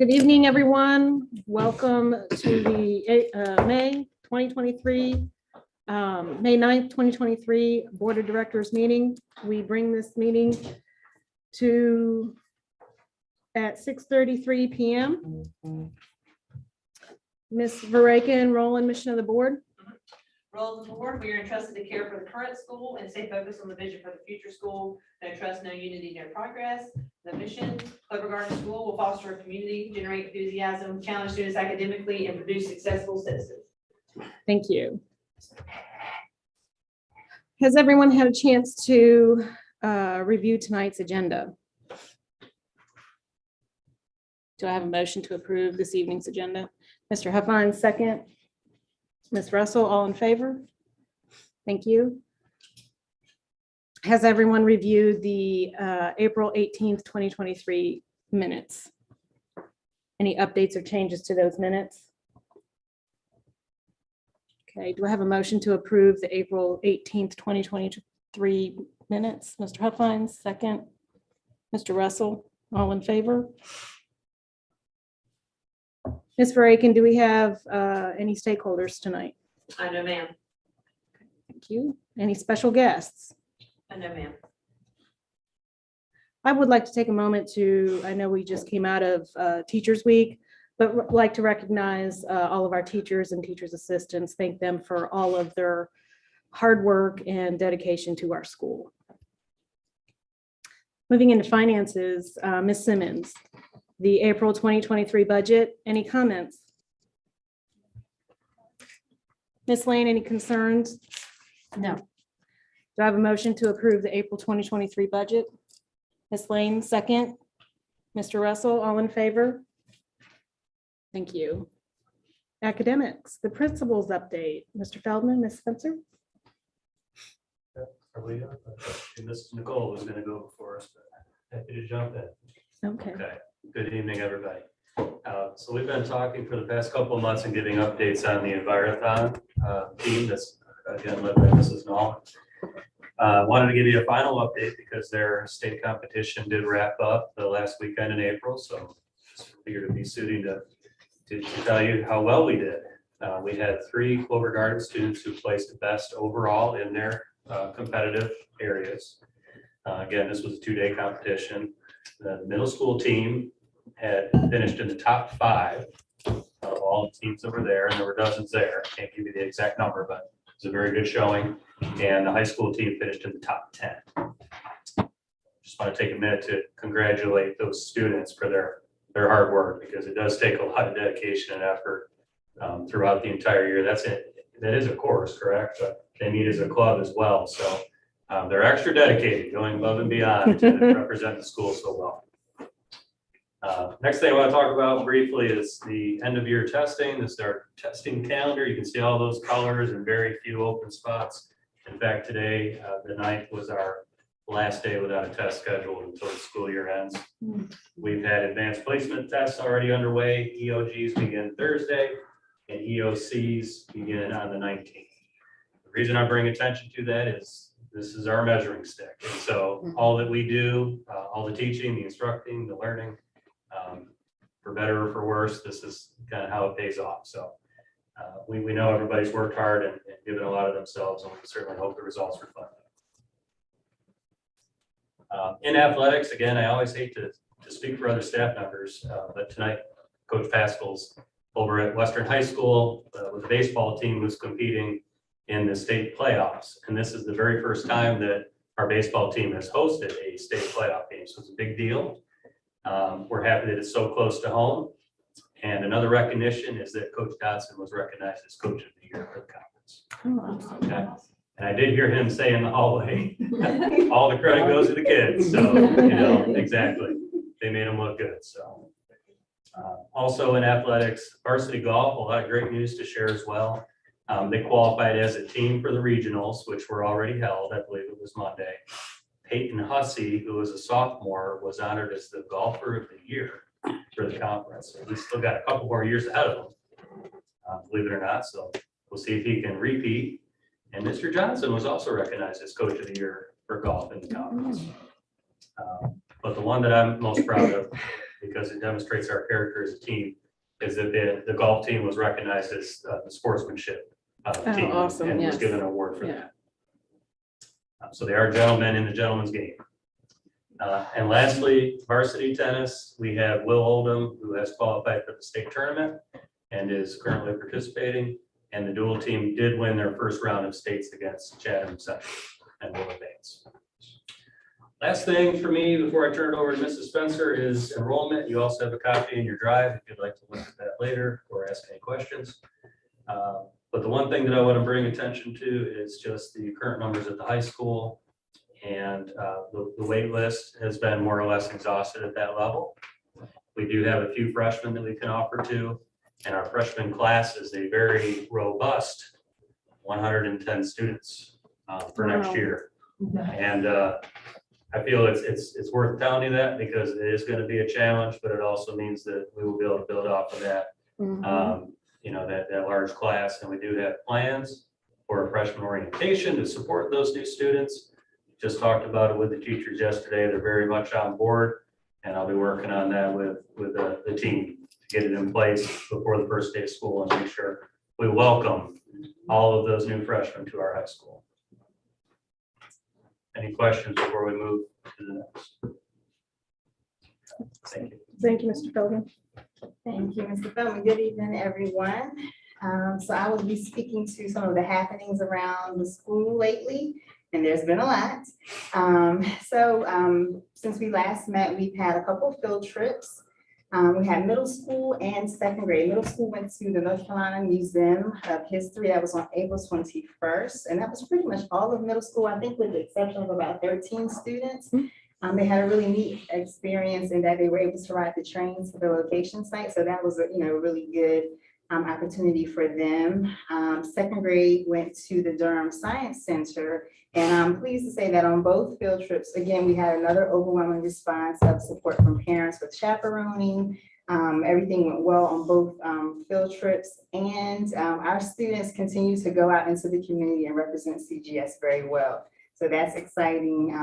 Good evening, everyone. Welcome to the May 2023, May 9th, 2023 Board of Directors meeting. We bring this meeting to at 6:33 p.m. Ms. Verakin, role and mission of the board. Role of the board, we are entrusted to care for the current school and stay focused on the vision for the future school. No trust, no unity, no progress. The mission, Clever Garden School will foster a community, generate enthusiasm, challenge students academically, and produce successful citizens. Thank you. Has everyone had a chance to review tonight's agenda? Do I have a motion to approve this evening's agenda? Mr. Huffine, second. Ms. Russell, all in favor? Thank you. Has everyone reviewed the April 18th, 2023 minutes? Any updates or changes to those minutes? Okay, do I have a motion to approve the April 18th, 2023 minutes? Mr. Huffine, second. Mr. Russell, all in favor? Ms. Verakin, do we have any stakeholders tonight? No, ma'am. Thank you. Any special guests? No, ma'am. I would like to take a moment to, I know we just came out of Teachers Week, but like to recognize all of our teachers and teachers assistants, thank them for all of their hard work and dedication to our school. Moving into finances, Ms. Simmons, the April 2023 budget, any comments? Ms. Lane, any concerns? No. Do I have a motion to approve the April 2023 budget? Ms. Lane, second. Mr. Russell, all in favor? Thank you. Academics, the principal's update. Mr. Feldman, Ms. Spencer? Probably, and this is Nicole who's going to go before us, but happy to jump in. Okay. Okay, good evening, everybody. So we've been talking for the past couple of months and giving updates on the Envirothon team that's again led by Mrs. Nolan. Wanted to give you a final update because their state competition did wrap up the last weekend in April. So just figured it'd be suiting to tell you how well we did. We had 3 Clover Garden students who placed best overall in their competitive areas. Again, this was a 2-day competition. The middle school team had finished in the top 5 of all the teams that were there, and there were dozens there. Can't give you the exact number, but it's a very good showing. And the high school team finished in the top 10. Just want to take a minute to congratulate those students for their hard work, because it does take a lot of dedication and effort throughout the entire year. That's it. That is a course, correct? But they meet as a club as well. So they're extra dedicated, going above and beyond to represent the school so well. Next thing I want to talk about briefly is the end of year testing. This is our testing calendar. You can see all those colors and very few open spots. In fact, today, the 9th was our last day without a test scheduled until the school year ends. We've had advanced placement tests already underway. EOGs begin Thursday and EOCs begin on the 19th. The reason I bring attention to that is this is our measuring stick. And so all that we do, all the teaching, the instructing, the learning, for better or for worse, this is kind of how it pays off. So we know everybody's worked hard and given a lot of themselves, and we certainly hope the results reflect that. In athletics, again, I always hate to speak for other staff members, but tonight, Coach Pascal's over at Western High School with the baseball team who's competing in the state playoffs. And this is the very first time that our baseball team has hosted a state playoff game. So it's a big deal. We're happy that it's so close to home. And another recognition is that Coach Dodson was recognized as Coach of the Year for the conference. Okay. And I did hear him say in the hallway, all the credit goes to the kids. So, exactly. They made them look good. So also in athletics, varsity golf, a lot of great news to share as well. They qualified as a team for the regionals, which were already held. I believe it was Monday. Peyton Hussey, who was a sophomore, was honored as the golfer of the year for the conference. So we still got a couple more years ahead of him, believe it or not. So we'll see if he can repeat. And Mr. Johnson was also recognized as Coach of the Year for golf in the conference. But the one that I'm most proud of because it demonstrates our character as a team, is that the golf team was recognized as the sportsmanship team. awesome, And was yes. given an award for Yeah. that. So they are gentlemen in the gentleman's game. And lastly, varsity tennis, we have Will Oldham, who has qualified for the state tournament and is currently participating. And the dual team did win their first round of states against Chatham Central and will advance. Last thing for me before I turn it over to Mrs. Spencer is enrollment. You also have a copy in your drive if you'd like to look at that later or ask any questions. But the one thing that I want to bring attention to is just the current numbers at the high school. And the wait list has been more or less exhausted at that level. We do have a few freshmen that we can offer to, and our freshman class is a very robust 110 students for next Wow. year. And I feel it's worth telling you that because it is going to be a challenge, but it also means that we will be able to build off of that. Mhm. You know, that large class, and we do have plans for a freshman orientation to support those new students. Just talked about it with the teachers yesterday. They're very much on board, and I'll be working on that with the team to get it in place before the first day of school and make sure we welcome all of those new freshmen to our high school. Any questions before we move to the next? Thank you. Thank you, Mr. Feldman. Thank you, Mr. Feldman. Good evening, everyone. So I will be speaking to some of the happenings around the school lately, and there's been a lot. Since we last met, we've had a couple of field trips. We had middle school and second grade. Middle school went to the North Carolina Museum of History. That was on April 21st, and that was pretty much all of middle school, I think with the exception of about 13 students. They had a really neat experience in that they were able to ride the train to the location site. So that was a really good opportunity for them. Second grade went to the Durham Science Center. And I'm pleased to say that on both field trips, again, we had another overwhelming response of support from parents with chaperoning. Everything went well on both field trips. And our students continue to go out into the community and represent CGS very well. So that's exciting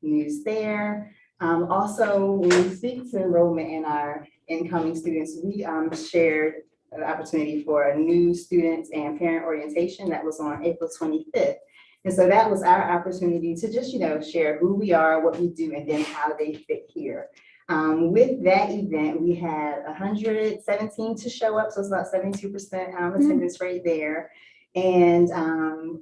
news there. Also, when we speak to enrollment in our incoming students, we shared an opportunity for a new student and parent orientation that was on April 25th. And so that was our opportunity to just, share who we are, what we do, and then how they fit here. With that event, we had 117 to show up, so it's about 72% attendance rate there. And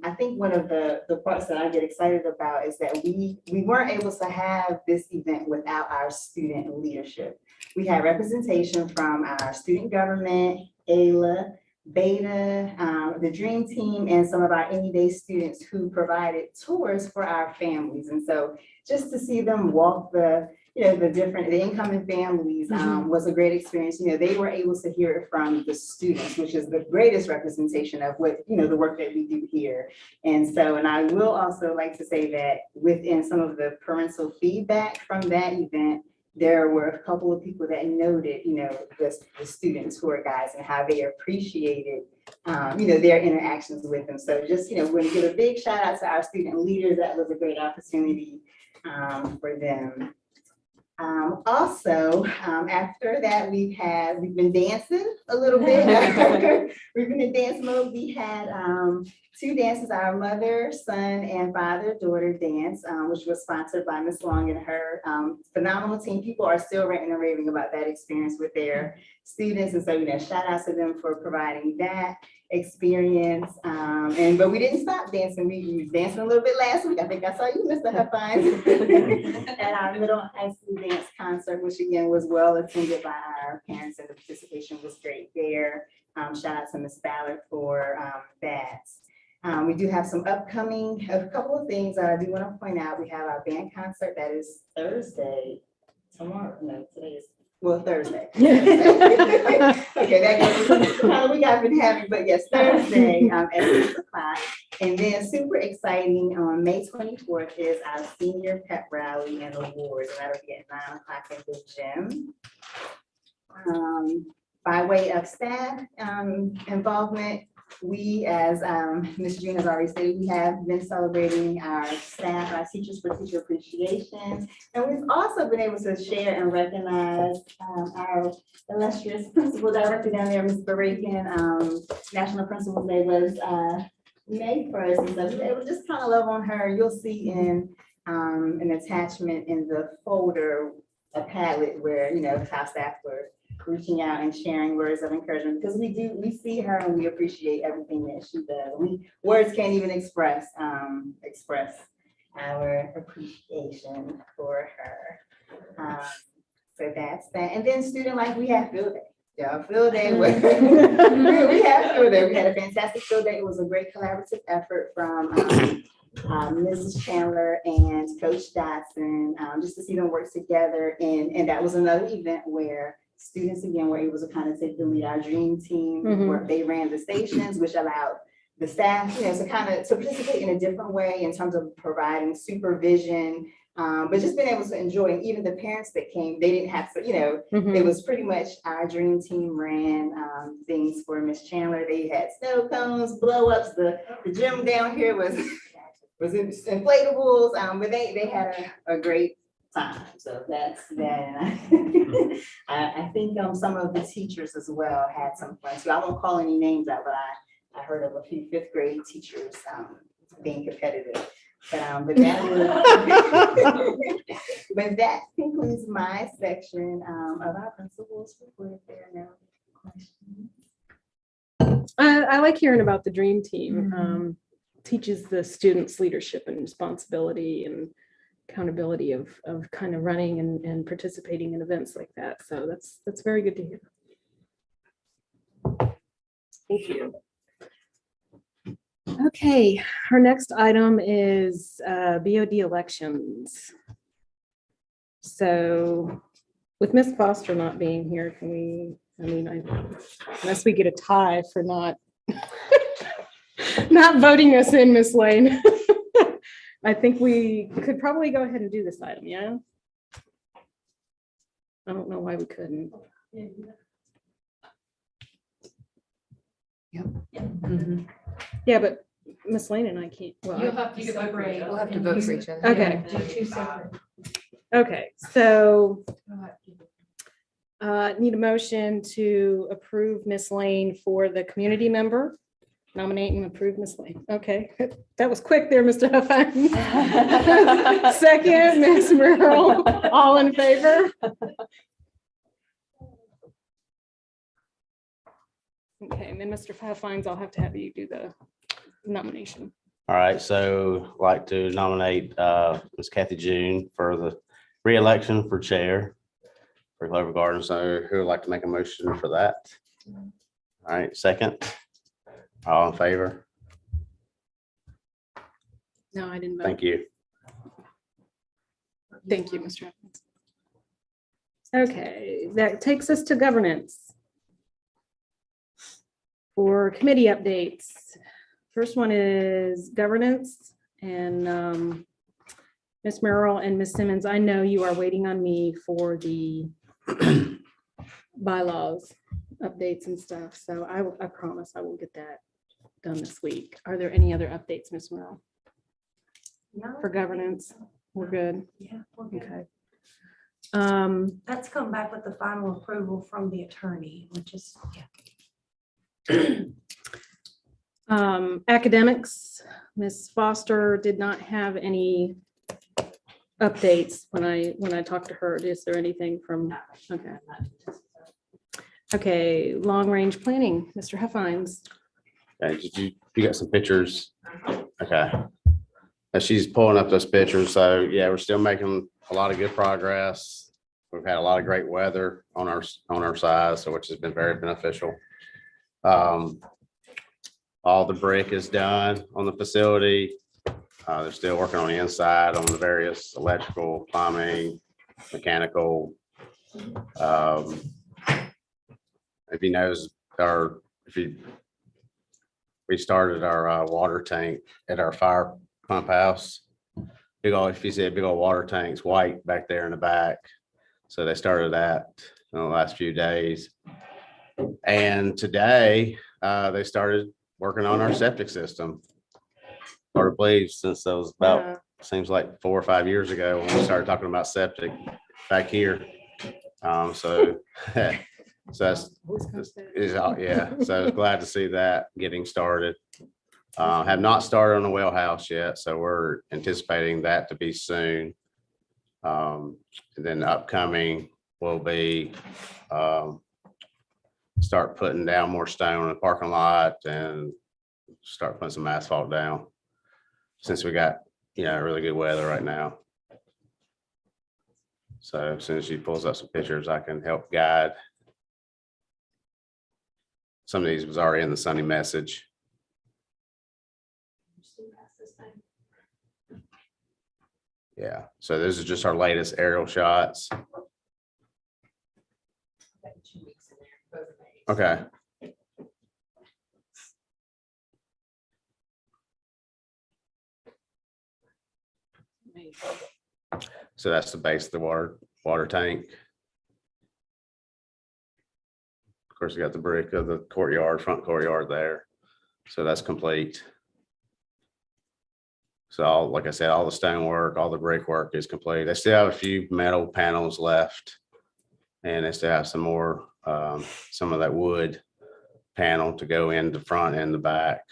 I think one of the parts that I get excited about is that we weren't able to have this event without our student leadership. We had representation from our student government, ALA, Beta, the Dream Team, and some of our Any Day students who provided tours for our families. And so just to see them walk the incoming families was a great experience. They were able to hear it from the students, which is the greatest representation of what, the work that we do here. And I will also like to say that within some of the parental feedback from that event, there were a couple of people that noted, the student tour guides and how they appreciated, their interactions with them. So just, we're going to give a big shout out to our student leaders. That was a great opportunity for them. After that, we've been dancing a little bit. We've been in dance mode. We had 2 dances, our mother, son, and father-daughter dance, which was sponsored by Miss Long and her phenomenal team. People are still ranting and raving about that experience with their students. And so, shout out to them for providing that experience. But we didn't stop dancing. We were dancing a little bit last week. I think I saw you, Mr. Huffines, at our middle high school dance concert, which again was well attended by our parents, and the participation was great there. Shout out to Miss Ballard for that. We do have some a couple of things I do want to point out. We have our band concert that is Thursday, tomorrow. No, today is Thursday. Okay, that goes kind of week I've been having, but yes, Thursday at 6 o'clock. And then super exciting on May 24th is our senior pep rally and awards, and that'll be at 9 o'clock in the gym. By way of staff involvement, we, as Ms. Jean has already stated, we have been celebrating our staff, our teachers for teacher appreciation. And we've also been able to share and recognize our illustrious principal director down there, Ms. Barakin. National Principal Day was May 1st, and so we were able to just kind of love on her. You'll see in an attachment in the folder, a Padlet where, you know, how staff were reaching out and sharing words of encouragement, because we see her and we appreciate everything that she does. Words can't even express our appreciation for her. So that's that. And then student life, we have field day. Yeah, field day. We have field day. We had a fantastic field day. It was a great collaborative effort from Mrs. Chandler and Coach Dotson, just to see them work together. And that was another event where students again were able to kind of take the lead. Our dream team, where they ran the stations, which allowed the staff, you know, to kind of to participate in a different way in terms of providing supervision, but just being able to enjoy. And even the parents that came, they didn't have to, you know, it was pretty much our dream team ran things for Miss Chandler. They had snow cones, blow ups. The gym down here was inflatables, but they had a great time. So that's that. And I think some of the teachers as well had some fun too. I won't call any names out, but I heard of a few fifth grade teachers being competitive. But that concludes my section of our principals report. If there are no questions. I like hearing about the dream team. Teaches the students leadership and responsibility and accountability of kind of running and participating in events like that. So that's very good to hear. Thank you. Okay, our next item is BOD elections. So with Ms. Foster not being here, can we, unless we get a tie for not voting us in, Ms. Lane. I think we could probably go ahead and do this item, yeah? I don't know why we couldn't. Yeah, but Ms. Lane and I can't. Well, You'll have to separate. We'll have to vote for each other. Okay. Two separate. Okay, so need a motion to approve Ms. Lane for the community member. Nominate and approve Ms. Lane. Okay, that was quick there, Mr. Huffine. Second, Ms. Merrill. All in favor? Okay, and then Mr. Huffines, I'll have to have you do the nomination. All right, so I'd like to nominate Ms. Kathy June for the re-election for chair for Clover Gardens. So who would like to make a motion for that? All right, second. All in favor? No, I didn't vote. Thank you. Thank you, Mr. Huffines. Okay, that takes us to governance. For committee updates. First one is governance, and Ms. Merrill and Ms. Simmons, I know you are waiting on me for the bylaws updates and stuff, so I promise I will get that done this week. Are there any other updates, Ms. Merrill? No. For governance? We're good. Yeah. we're good. Okay. That's come back with the final approval from the attorney, which is, Academics, Ms. Foster did not have any updates when I talked to her. Is there anything from, okay. Okay, long-range planning, Mr. Huffines. Did you got some pictures? Okay. And she's pulling up those pictures. So yeah, we're still making a lot of good progress. We've had a lot of great weather on our side, so which has been very beneficial. All the brick is done on the facility. They're still working on the inside on the various electrical, plumbing, mechanical. If you knows we started our water tank at our fire pump house. Big old, if you see a big old water tanks, white back there in the back. So they started that in the last few days. And today they started working on our septic system. Hard to believe since that was about, seems like 4 or 5 years ago when we started talking about septic back here. So, so that's, yeah, so glad to see that getting started. Have not started on the well house yet, so we're anticipating that to be soon. And then upcoming will be, start putting down more stone in the parking lot and start putting some asphalt down. Since we got, really good weather right now. So as soon as she pulls up some pictures, I can help guide. Some of these was already in the Sunday message. Yeah, so this is just our latest aerial shots. Okay. So that's the base of the water tank. Of course, we got the brick of the courtyard, front courtyard there. So that's complete. So like I said, all the stonework, all the brickwork is complete. They still have a few metal panels left. And they still have some more, some of that wood panel to go in the front and the back.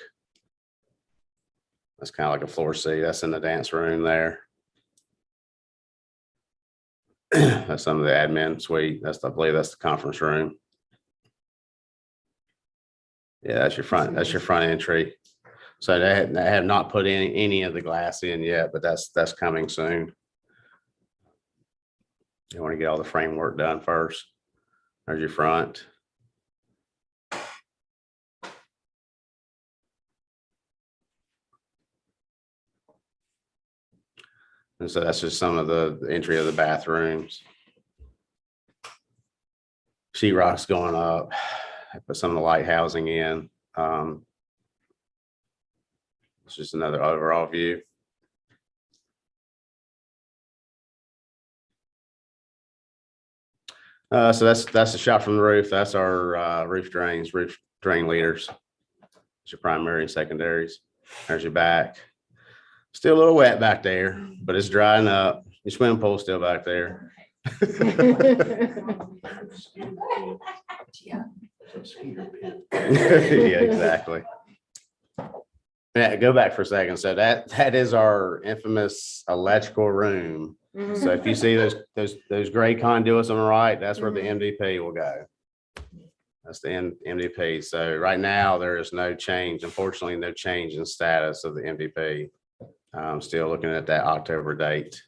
That's kind of like a floor seat. That's in the dance room there. That's some of the admin suite. I believe that's the conference room. Yeah, that's your front entry. So they have not put in any of the glass in yet, but that's coming soon. You want to get all the framework done first. There's your front. And so that's just some of the entry of the bathrooms. Sheetrock's going up. I put some of the light housing in. It's just another overall view. So that's a shot from the roof. That's our roof drain leaders. It's your primary and secondaries. There's your back. Still a little wet back there, but it's drying up. Your swimming pool's still back there. Yeah, exactly. Yeah, go back for a second. So that is our infamous electrical room. So if you see those gray conduits on the right, that's where the MDP will go. That's the MDP. So right now there is no change, unfortunately, no change in status of the MDP. I'm still looking at that October date,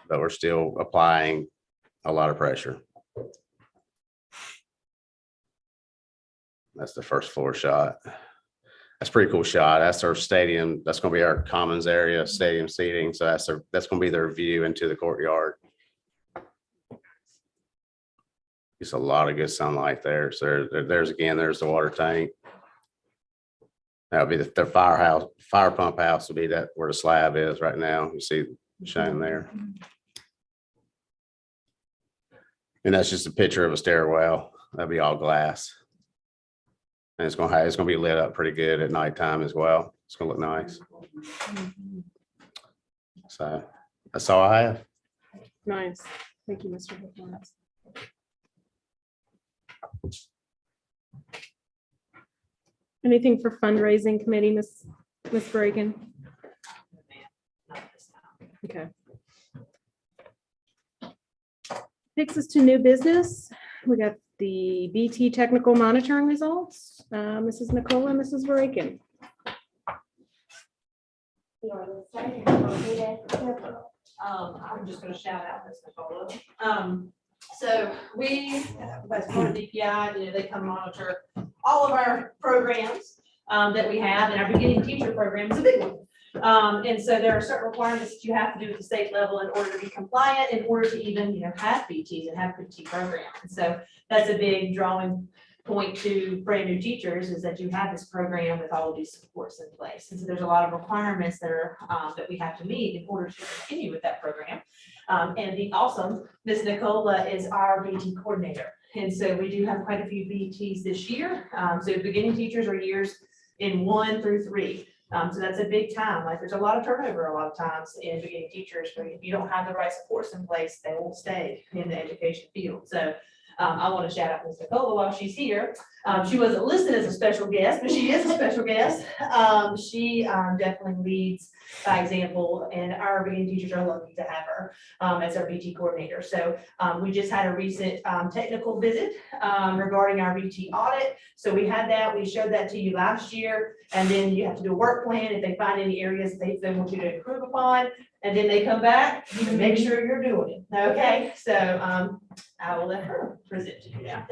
but we're still applying a lot of pressure. That's the first floor shot. That's a pretty cool shot. That's our stadium. That's going to be our commons area, stadium seating. So that's going to be their view into the courtyard. It's a lot of good sunlight there. So there's the water tank. That'll be the fire pump house will be that where the slab is right now. You see shown there. And that's just a picture of a stairwell. That'll be all glass. And it's gonna be lit up pretty good at nighttime as well. It's gonna look nice. So that's all I have. Nice. Thank you, Mr. Higgins. Anything for fundraising committee, Ms. Reagan? Okay. Takes us to new business. We got the BT technical monitoring results. Mrs. Nicola, Mrs. Reagan. I'm just gonna shout out Ms. Nicola. So we, as part of DPI, they come monitor all of our programs that we have, and our beginning teacher program is a big one. And so there are certain requirements that you have to do at the state level in order to be compliant, in order to even, have BTs and have BT programs. And so that's a big drawing point to brand new teachers, is that you have this program with all of these supports in place. And so there's a lot of requirements that are that we have to meet in order to continue with that program. And the awesome Ms. Nicola is our BT coordinator. And so we do have quite a few BTs this year. So beginning teachers are years in 1 through 3. So that's a big time. Like, there's a lot of turnover a lot of times in beginning teachers, but if you don't have the right supports in place, they won't stay in the education field. So I want to shout out Ms. Nicola while she's here. She wasn't listed as a special guest, but she is a special guest. She definitely leads by example, and our beginning teachers are lucky to have her as our BT coordinator. So we just had a recent technical visit regarding our BT audit. So we had that, we showed that to you last year, and then you have to do a work plan if they find any areas they want you to improve upon. And then they come back and make sure you're doing it, okay? So I will let her present to you now.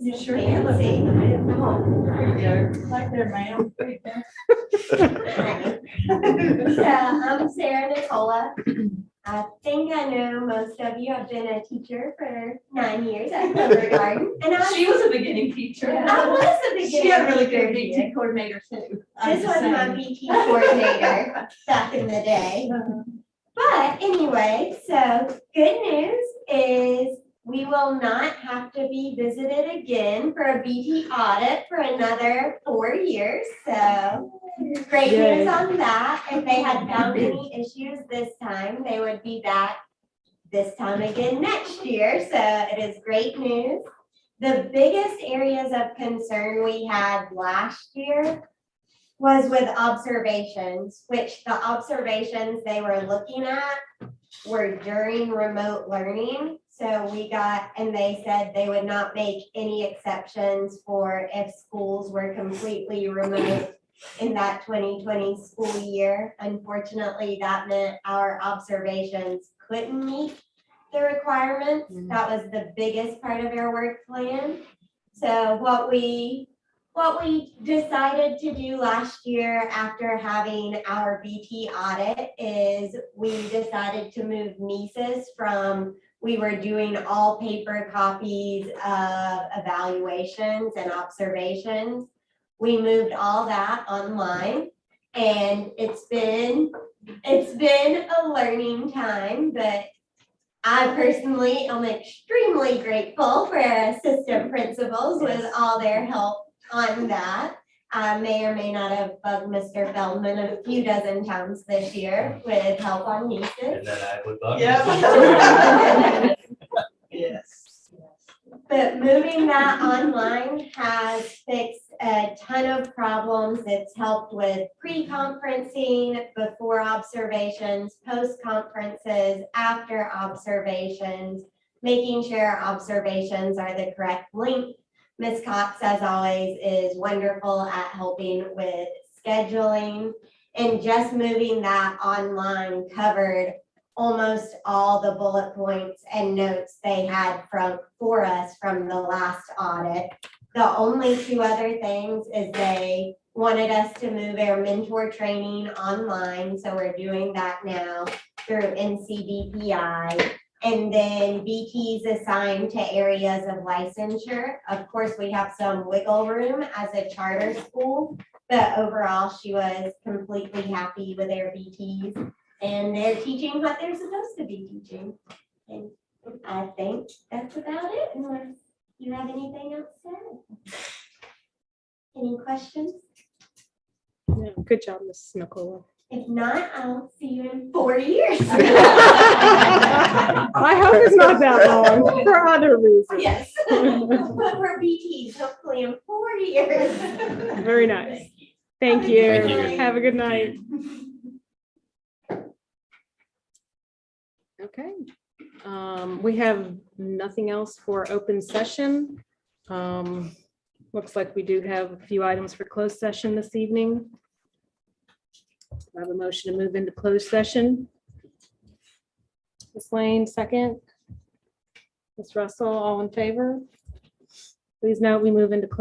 You sure can. Like there, ma'am. So I'm Sarah Nicola. I think I know most of you. I've been a teacher for 9 years at Clover Garden. And She was a beginning teacher. I was a beginning. She had a really teacher good here. BT coordinator too. This was my BT coordinator back in the day. But anyway, so good news is we will not have to be visited again for a BT audit for another 4 years. So great Yay. news on that. If they had found any issues this time, they would be back this time again next year. So it is great news. The biggest areas of concern we had last year was with observations, which the observations they were looking at were during remote learning. So we got, and they said they would not make any exceptions for if schools were completely remote in that 2020 school year. Unfortunately, that meant our observations couldn't meet the requirements. That was the biggest part of our work plan. So what we decided to do last year after having our BT audit is we decided to move Mises from, we were doing all paper copies of evaluations and observations. We moved all that online, and it's been a learning time, but I personally am extremely grateful for our assistant principals with all their help on that. I may or may not have bugged Mr. Feldman a few dozen times this year with help on Mises. And then I would love. Yep. Yes. But moving that online has fixed a ton of problems. It's helped with pre-conferencing, before observations, post-conferences, after observations, making sure observations are the correct length. Ms. Cox, as always, is wonderful at helping with scheduling, and just moving that online covered almost all the bullet points and notes they had for us from the last audit. The only two other things is they wanted us to move our mentor training online, so we're doing that now through NCDPI. And then BT's assigned to areas of licensure. Of course, we have some wiggle room as a charter school, but overall, she was completely happy with their BTs. And they're teaching what they're supposed to be teaching. And I think that's about it, unless you have anything else to add. Any questions? Yeah, good job, Mrs. Nicola. If not, I'll see you in 4 years. I hope it's not that long for other reasons. Yes. But for BTs, hopefully in 4 years. Very nice. Thank you. Thank you. Have a good night. Okay. We have nothing else for open session. Looks like we do have a few items for closed session this evening. I have a motion to move into closed session. Ms. Lane, second. Ms. Russell, all in favor? Please note we move into closed